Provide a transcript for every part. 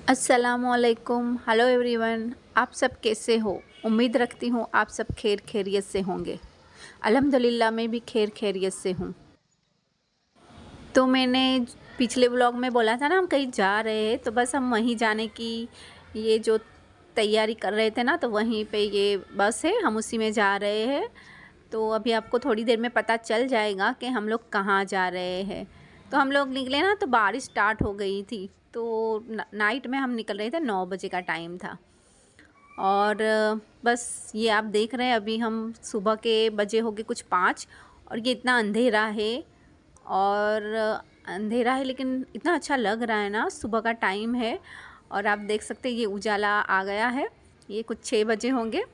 अस्सलामुअलैकुम। Hello everyone, आप सब कैसे हो? उम्मीद रखती हूँ आप सब खैर खैरियत से होंगे। अल्हम्दुलिल्लाह मैं भी खैर खैरियत से हूँ। तो मैंने पिछले व्लॉग में बोला था ना हम कहीं जा रहे हैं, तो बस हम वहीं जाने की ये जो तैयारी कर रहे थे ना, तो वहीं पे ये बस है, हम उसी में जा रहे हैं। तो अभी आपको थोड़ी देर में पता चल जाएगा कि हम लोग कहाँ जा रहे हैं। तो हम लोग निकले ना तो बारिश स्टार्ट हो गई थी, तो नाइट में हम निकल रहे थे, 9 बजे का टाइम था। और बस ये आप देख रहे हैं, अभी हम सुबह के बजे हो गए कुछ 5, और ये इतना अंधेरा है। और अंधेरा है लेकिन इतना अच्छा लग रहा है ना, सुबह का टाइम है। और आप देख सकते हैं ये उजाला आ गया है, ये कुछ 6 बजे होंगे।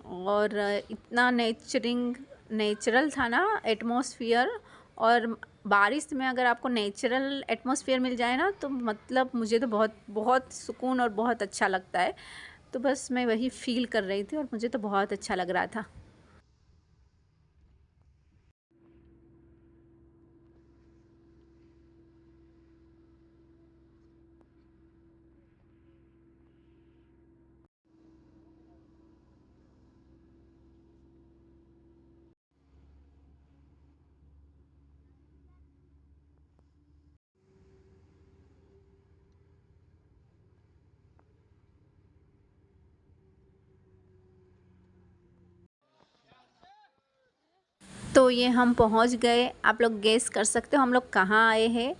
और इतना नेचुरल था ना एटमॉस्फेयर। और बारिश में अगर आपको नेचुरल एटमॉस्फेयर मिल जाए ना, तो मतलब मुझे तो बहुत बहुत सुकून और बहुत अच्छा लगता है। तो बस मैं वही फ़ील कर रही थी और मुझे तो बहुत अच्छा लग रहा था। तो ये हम पहुंच गए। आप लोग गेस कर सकते हो हम लोग कहाँ आए हैं?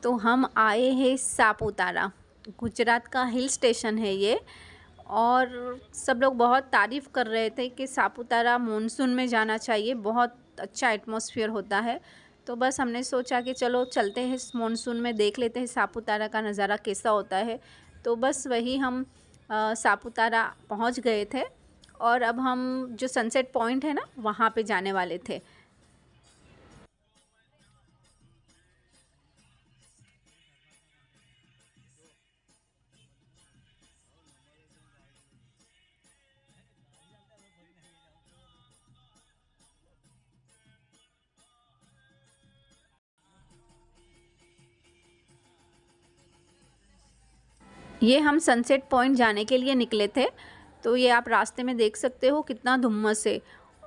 तो हम आए हैं सापुतारा। गुजरात का हिल स्टेशन है ये। और सब लोग बहुत तारीफ़ कर रहे थे कि सापुतारा मानसून में जाना चाहिए, बहुत अच्छा एटमॉस्फेयर होता है। तो बस हमने सोचा कि चलो चलते हैं इस मानसून में, देख लेते हैं सापुतारा का नज़ारा कैसा होता है। तो बस वही हम सापुतारा पहुंच गए थे। और अब हम जो सनसेट पॉइंट है ना, वहाँ पे जाने वाले थे। ये हम सनसेट पॉइंट जाने के लिए निकले थे। तो ये आप रास्ते में देख सकते हो कितना धुम्मस है।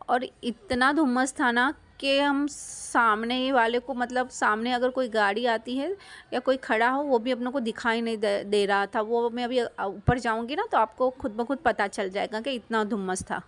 और इतना धुम्मस था ना कि हम सामने वाले को, मतलब सामने अगर कोई गाड़ी आती है या कोई खड़ा हो, वो भी अपनों को दिखाई नहीं दे रहा था। वो मैं अभी ऊपर जाऊंगी ना, तो आपको खुद ब खुद पता चल जाएगा कि इतना धुम्मस था।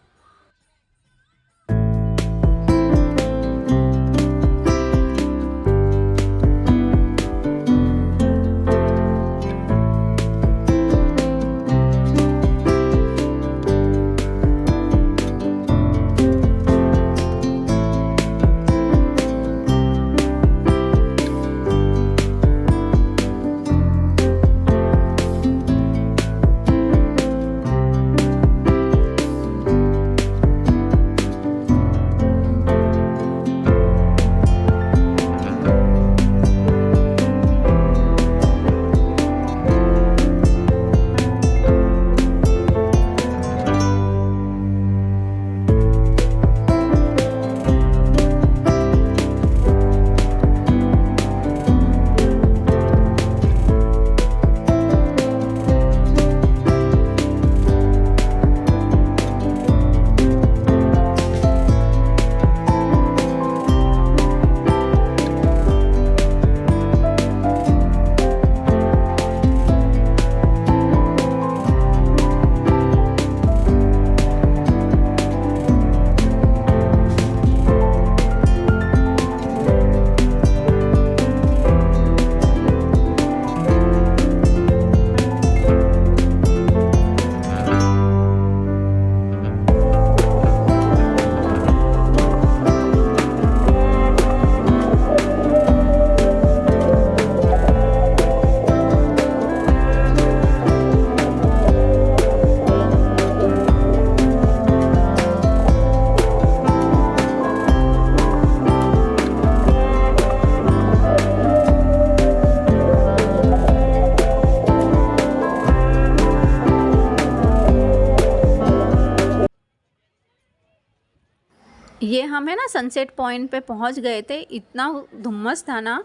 ये हम है ना सनसेट पॉइंट पे पहुंच गए थे, इतना धुम्मस था ना।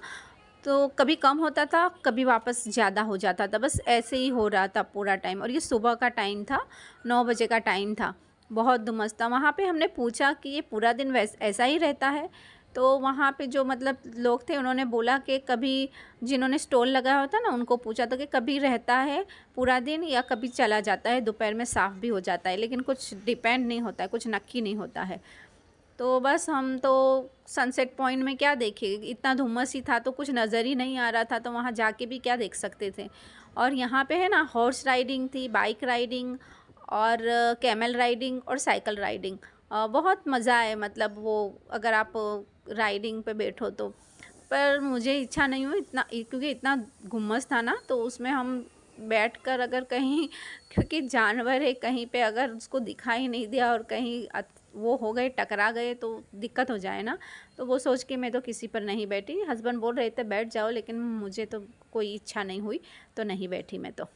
तो कभी कम होता था, कभी वापस ज़्यादा हो जाता था, बस ऐसे ही हो रहा था पूरा टाइम। और ये सुबह का टाइम था, 9 बजे का टाइम था, बहुत धुम्मस था। वहाँ पे हमने पूछा कि ये पूरा दिन ऐसा ही रहता है? तो वहाँ पे जो मतलब लोग थे उन्होंने बोला कि कभी जिन्होंने स्टॉल लगाया होता ना उनको पूछा था कि कभी रहता है पूरा दिन या कभी चला जाता है, दोपहर में साफ़ भी हो जाता है, लेकिन कुछ डिपेंड नहीं होता है, कुछ नक्की नहीं होता है। तो बस हम तो सनसेट पॉइंट में क्या देखे, इतना धुम्मस ही था तो कुछ नज़र ही नहीं आ रहा था, तो वहाँ जाके भी क्या देख सकते थे। और यहाँ पे है ना हॉर्स राइडिंग थी, बाइक राइडिंग और कैमल राइडिंग और साइकिल राइडिंग। बहुत मज़ा आए, मतलब वो अगर आप राइडिंग पे बैठो तो। पर मुझे इच्छा नहीं हुई इतना, क्योंकि इतना घुम्मस था ना, तो उसमें हम बैठकर अगर कहीं क्योंकि जानवर है, कहीं पे अगर उसको दिखाई नहीं दिया और कहीं वो हो गए, टकरा गए तो दिक्कत हो जाए ना। तो वो सोच के मैं तो किसी पर नहीं बैठी। हस्बैंड बोल रहे थे बैठ जाओ, लेकिन मुझे तो कोई इच्छा नहीं हुई तो नहीं बैठी मैं तो।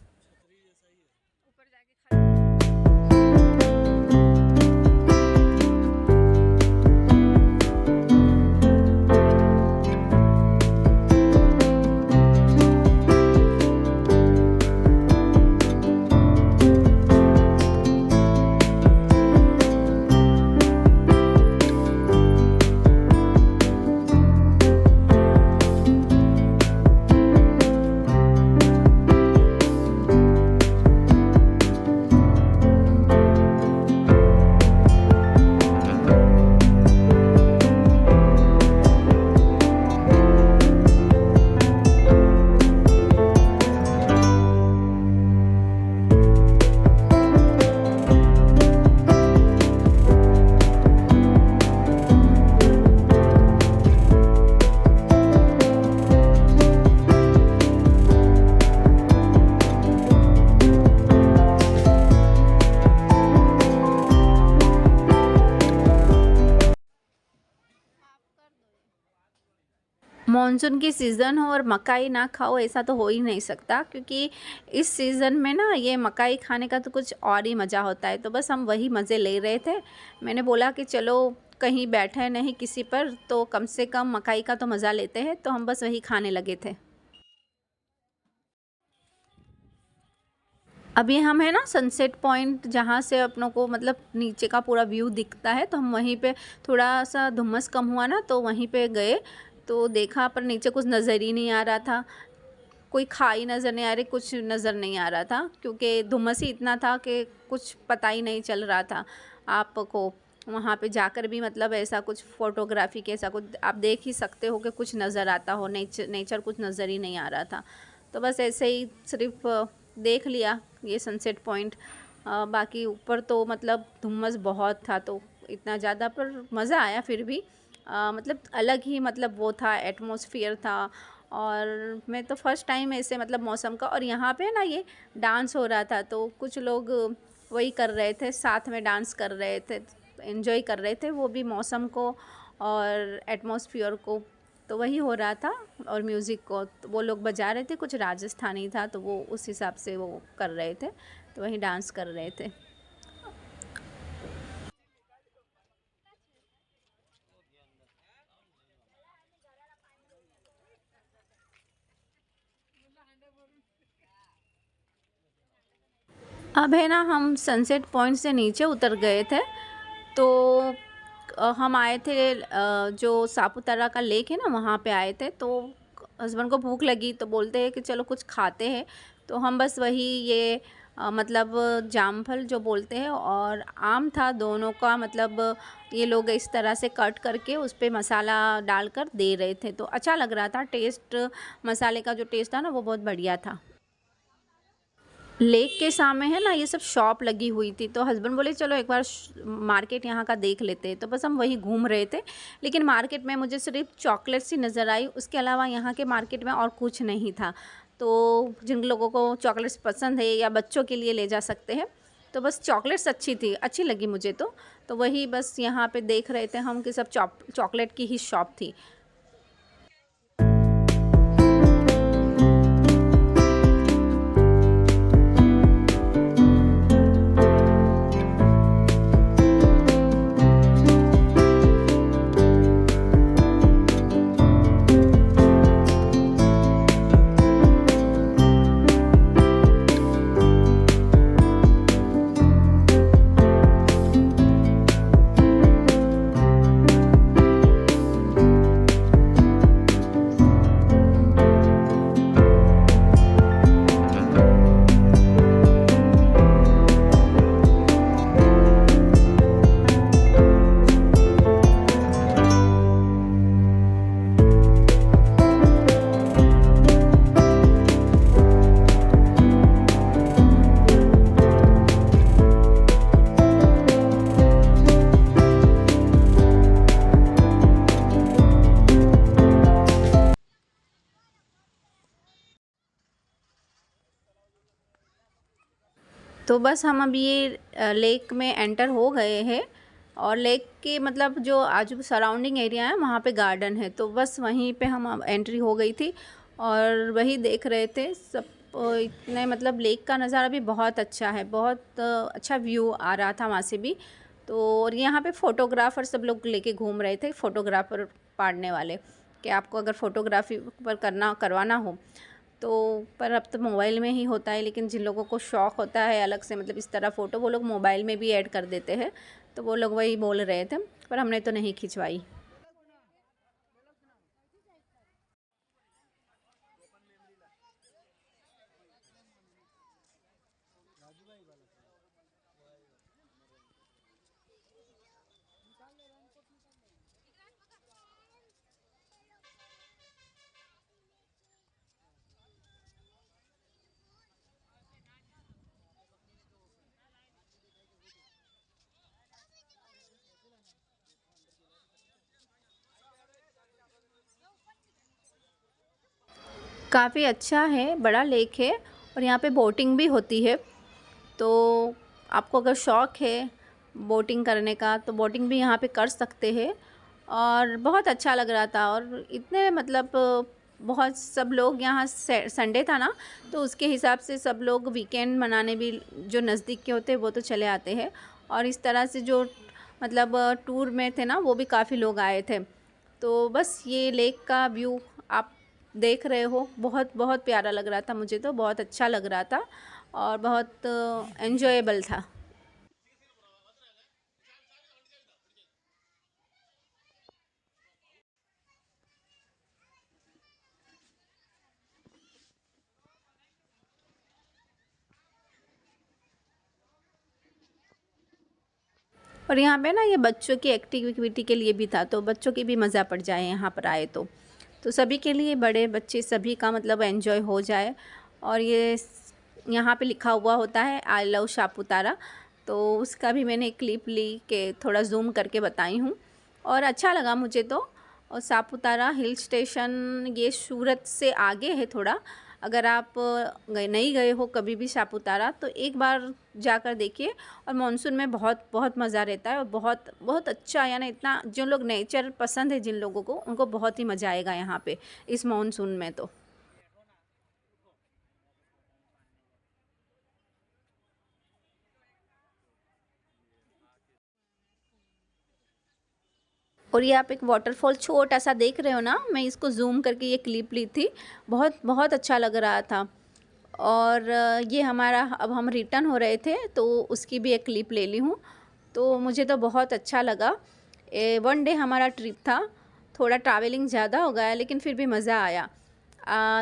मानसून की सीज़न हो और मकाई ना खाओ ऐसा तो हो ही नहीं सकता, क्योंकि इस सीज़न में ना ये मकाई खाने का तो कुछ और ही मज़ा होता है। तो बस हम वही मज़े ले रहे थे। मैंने बोला कि चलो कहीं बैठे नहीं किसी पर, तो कम से कम मकाई का तो मज़ा लेते हैं, तो हम बस वही खाने लगे थे। अभी हम है ना सनसेट पॉइंट, जहाँ से अपनों को मतलब नीचे का पूरा व्यू दिखता है, तो हम वहीं पे थोड़ा सा धुम्मस कम हुआ ना तो वहीं पे गए। तो देखा पर नीचे कुछ नज़र ही नहीं आ रहा था, कोई खाई नज़र नहीं आ रही, कुछ नज़र नहीं आ रहा था, क्योंकि धुम्मस ही इतना था कि कुछ पता ही नहीं चल रहा था आपको। वहाँ पे जाकर भी मतलब ऐसा कुछ फ़ोटोग्राफी के ऐसा कुछ आप देख ही सकते हो कि कुछ नज़र आता हो, नेचर कुछ नज़र ही नहीं आ रहा था। तो बस ऐसे ही सिर्फ देख लिया ये सनसेट पॉइंट। बाकी ऊपर तो मतलब धुम्मस बहुत था, तो इतना ज़्यादा पर मज़ा आया फिर भी। मतलब अलग ही मतलब वो था, एटमॉस्फेयर था। और मैं तो फर्स्ट टाइम ऐसे मतलब मौसम का, और यहाँ पे ना ये डांस हो रहा था, तो कुछ लोग वही कर रहे थे, साथ में डांस कर रहे थे, एंजॉय कर रहे थे वो भी मौसम को और एटमॉस्फेयर को। तो वही हो रहा था, और म्यूज़िक को तो वो लोग बजा रहे थे, कुछ राजस्थानी था तो वो उस हिसाब से वो कर रहे थे, तो वही डांस कर रहे थे। अब है ना हम सनसेट पॉइंट से नीचे उतर गए थे, तो हम आए थे जो सापुतारा का लेक है ना वहाँ पे आए थे। तो हस्बैंड को भूख लगी तो बोलते हैं कि चलो कुछ खाते हैं। तो हम बस वही ये मतलब जामफल जो बोलते हैं और आम था, दोनों का मतलब ये लोग इस तरह से कट करके उस पर मसाला डालकर दे रहे थे, तो अच्छा लग रहा था टेस्ट। मसाले का जो टेस्ट था ना वो बहुत बढ़िया था। लेक के सामने है ना ये सब शॉप लगी हुई थी, तो हस्बैंड बोले चलो एक बार मार्केट यहाँ का देख लेते हैं। तो बस हम वही घूम रहे थे, लेकिन मार्केट में मुझे सिर्फ चॉकलेट्स ही नज़र आई, उसके अलावा यहाँ के मार्केट में और कुछ नहीं था। तो जिन लोगों को चॉकलेट्स पसंद है या बच्चों के लिए ले जा सकते हैं, तो बस चॉकलेट्स अच्छी थी, अच्छी लगी मुझे तो वही बस यहाँ पे देख रहे थे हम कि सब चॉकलेट की ही शॉप थी। तो बस हम अभी ये लेक में एंटर हो गए हैं और लेक के मतलब जो आजू सराउंडिंग एरिया है वहाँ पे गार्डन है, तो बस वहीं पे हम एंट्री हो गई थी और वही देख रहे थे सब। इतने मतलब लेक का नज़ारा भी बहुत अच्छा है, बहुत अच्छा व्यू आ रहा था वहाँ से भी। तो और यहाँ पे फ़ोटोग्राफ़र सब लोग लेके घूम रहे थे, फ़ोटोग्राफ़र पाड़ने वाले, कि आपको अगर फ़ोटोग्राफ़ी पर करवाना हो तो। पर अब तो मोबाइल में ही होता है, लेकिन जिन लोगों को शौक़ होता है अलग से मतलब इस तरह फ़ोटो, वो लोग मोबाइल में भी ऐड कर देते हैं। तो वो लोग वही बोल रहे थे, पर हमने तो नहीं खिंचवाई। काफ़ी अच्छा है, बड़ा लेक है और यहाँ पे बोटिंग भी होती है। तो आपको अगर शौक़ है बोटिंग करने का तो बोटिंग भी यहाँ पे कर सकते हैं। और बहुत अच्छा लग रहा था और इतने मतलब बहुत सब लोग यहाँ संडे था ना, तो उसके हिसाब से सब लोग वीकेंड मनाने भी जो नज़दीक के होते हैं वो तो चले आते हैं। और इस तरह से जो मतलब टूर में थे ना वो भी काफ़ी लोग आए थे। तो बस ये लेक का व्यू आप देख रहे हो, बहुत बहुत प्यारा लग रहा था, मुझे तो बहुत अच्छा लग रहा था और बहुत एन्जॉयबल था। और यहाँ पे ना ये बच्चों की एक्टिविटी के लिए भी था, तो बच्चों की भी मज़ा पड़ जाए यहाँ पर आए तो सभी के लिए, बड़े बच्चे सभी का मतलब एंजॉय हो जाए। और ये यहाँ पे लिखा हुआ होता है आई लव सापुतारा, तो उसका भी मैंने क्लिप ली के थोड़ा जूम करके बताई हूँ और अच्छा लगा मुझे तो। और सापुतारा हिल स्टेशन ये सूरत से आगे है थोड़ा। अगर आप नहीं गए हो कभी भी सापुतारा तो एक बार जाकर देखिए। और मानसून में बहुत बहुत मज़ा रहता है और बहुत बहुत अच्छा, यानी इतना जो लोग नेचर पसंद है जिन लोगों को, उनको बहुत ही मज़ा आएगा यहाँ पे इस मानसून में तो। और ये आप एक वाटरफॉल छोटा सा देख रहे हो ना, मैं इसको जूम करके ये क्लिप ली थी, बहुत बहुत अच्छा लग रहा था। और ये हमारा अब हम रिटर्न हो रहे थे तो उसकी भी एक क्लिप ले ली हूँ। तो मुझे तो बहुत अच्छा लगा। 1 डे हमारा ट्रिप था, थोड़ा ट्रैवलिंग ज़्यादा हो गया लेकिन फिर भी मज़ा आया।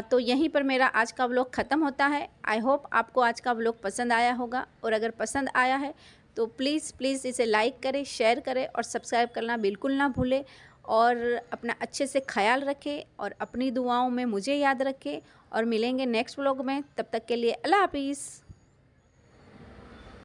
तो यहीं पर मेरा आज का व्लॉग ख़त्म होता है। आई होप आपको आज का व्लॉग पसंद आया होगा, और अगर पसंद आया है तो प्लीज़ प्लीज़ इसे लाइक करें, शेयर करें और सब्सक्राइब करना बिल्कुल ना भूलें। और अपना अच्छे से ख्याल रखें और अपनी दुआओं में मुझे याद रखें। और मिलेंगे नेक्स्ट व्लॉग में, तब तक के लिए अल्लाह हाफिज़।